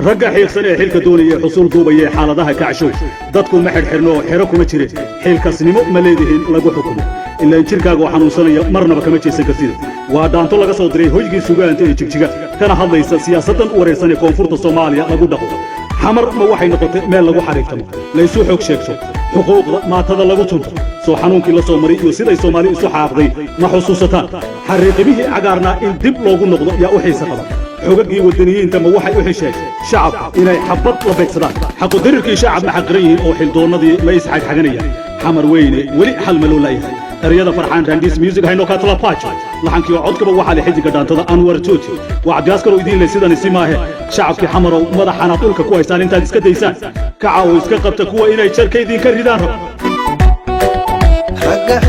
رجع حيقسني حيلك دوني حصول دوبي حالدها كعشو dadku ma xirxirno xiro kuma jire xilkasnimo ma leedihiin lagu xukumo ilaa jirkaaga oo xanuunsanaya marnaba kama jeesan kartid waa daanto laga soo diray hoygii sugaanta ee jigjiga kana hadlaysa siyaasadan u wareersan ee koonfurta Soomaaliya lagu dhaqo xamar ma waxay noqotay meel lagu xariirtamo la isu xog sheegto xuquuqda maatada lagu tunto soo xanuunkii la soo maray iyo sida Soomaali isu xaaqday ma xusuusataan xariiqimihii cagaarna in dib loogu noqdo yaa u xiisa qaba xogagii wadaniyiinta ma waxay u xisheen shacabka inay xabad la beegsadaan xaqu dirirkii shacab ma xaqriyin oo xildoonadii la isxaq xaganaya xamar weyne wali xal ma loo leeyahay erayada farxaan randis music hayno ka tala paajo laxankii codkaba waxa la xijiga dhaantada Anwar Tuuti waa askar oo idin leesidaan simaahe shacabkii xamar oo madaxana dhulka ku haystaan intaad iska daysaan ka caaw iska qabta kuwa inay jarkeydin ka ridaan رجع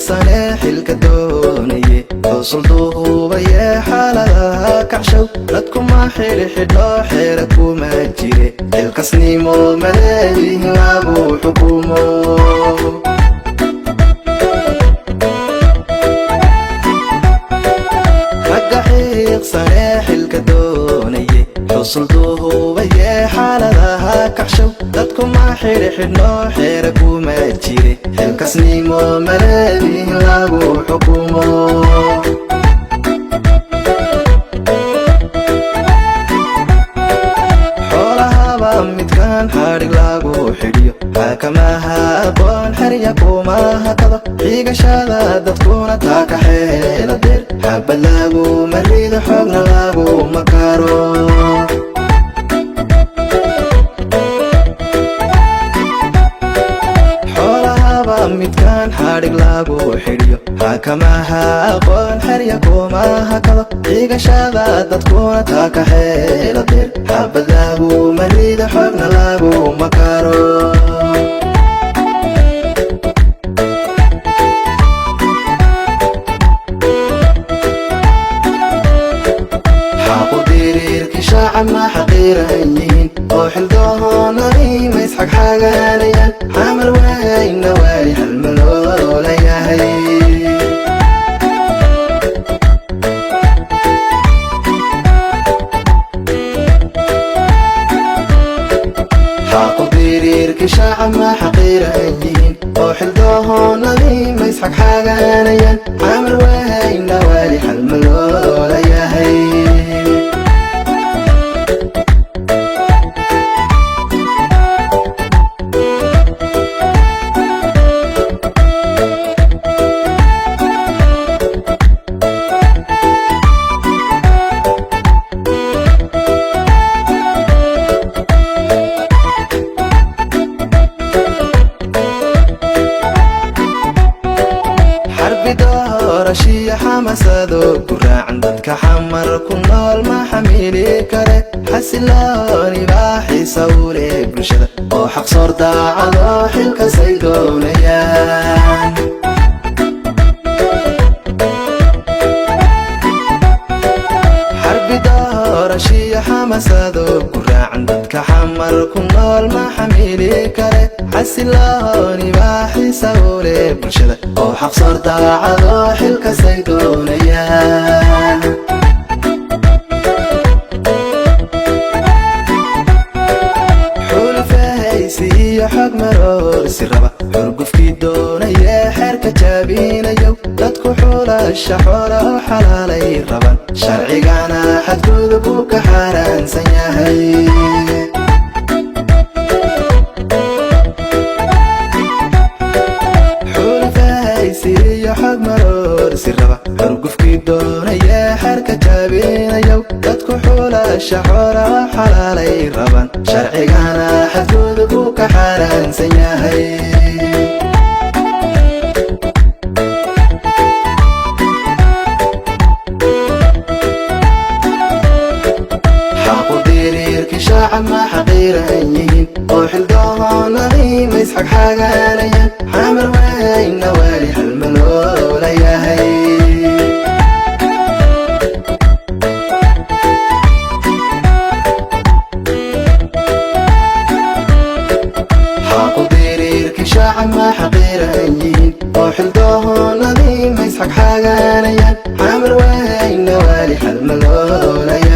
صالح الكدونية وصلتوه بيا حالها كعشو ردكم ما حيل حدا حيركم ما تجري القصني مو ملاهي لابو حكومه رجع صالح الكدونية وصلتوه بيا حالها كعشو ردكم ما حيل حدا حيركم ما تجري القصني مو ملاهي لابو حكومه حارق لاغو حريو حاكماها أبوان حريكوماها كذا حيقا شادا دادكونا تاكا حيلا دير حابا لاغو مريد حقنا لاغو مكارو حولها بامتكان حارق لاغو حريو حاكماها أبوان حريكوماها كذا حيقا شادا دادكونا تاكا حيلا دير حابا لاغو مريد حقنا لاغو مكارو حاقو ديريرك شاعب ما حقيرين وحل دوهوني ما يسحق حاقانيا حامل وين نوالي حلملو لياهي شاعب ما حقيرين وحل دوهوني ما يسحق حاقانيا عامل وين نوالي حلملو لياهي رشي حماسادو قراعن دادك حمر كنول ما حميلي كاره حسلوني باحي سولي برشدة او حق صور داعدو حلك سيدونيان حربي رشي حماسادو قراعن دادك حمر كنول ما حميلي كاره حسلوني باحي سولي برشدة oo xaq soo daacado xilka saydoonayaan xulfaysi iyo xog maroor si raba xurgufkii doonaya xeerka jaabinayo dadku xulasha xoolo xalaalay raban sharcigana xadgudub uu ka xaaraansan yahay حق مرور سربا حرقفكي دونيا حركة جابينيو dadku xulasha xoolo xalaalay raban sharcigana xadgudub uu ka xaaraansan yahay حاقو ديريركي شاعب ما حقيرين وحل دوهوني ما يسحق حاقانيا حامل وين نوالي حلملو لياهي حاقو ديريركي شاعب ما حقيرين وحل دوهوني ما يسحق حاقانيا حامل وين نوالي حلملو لياهي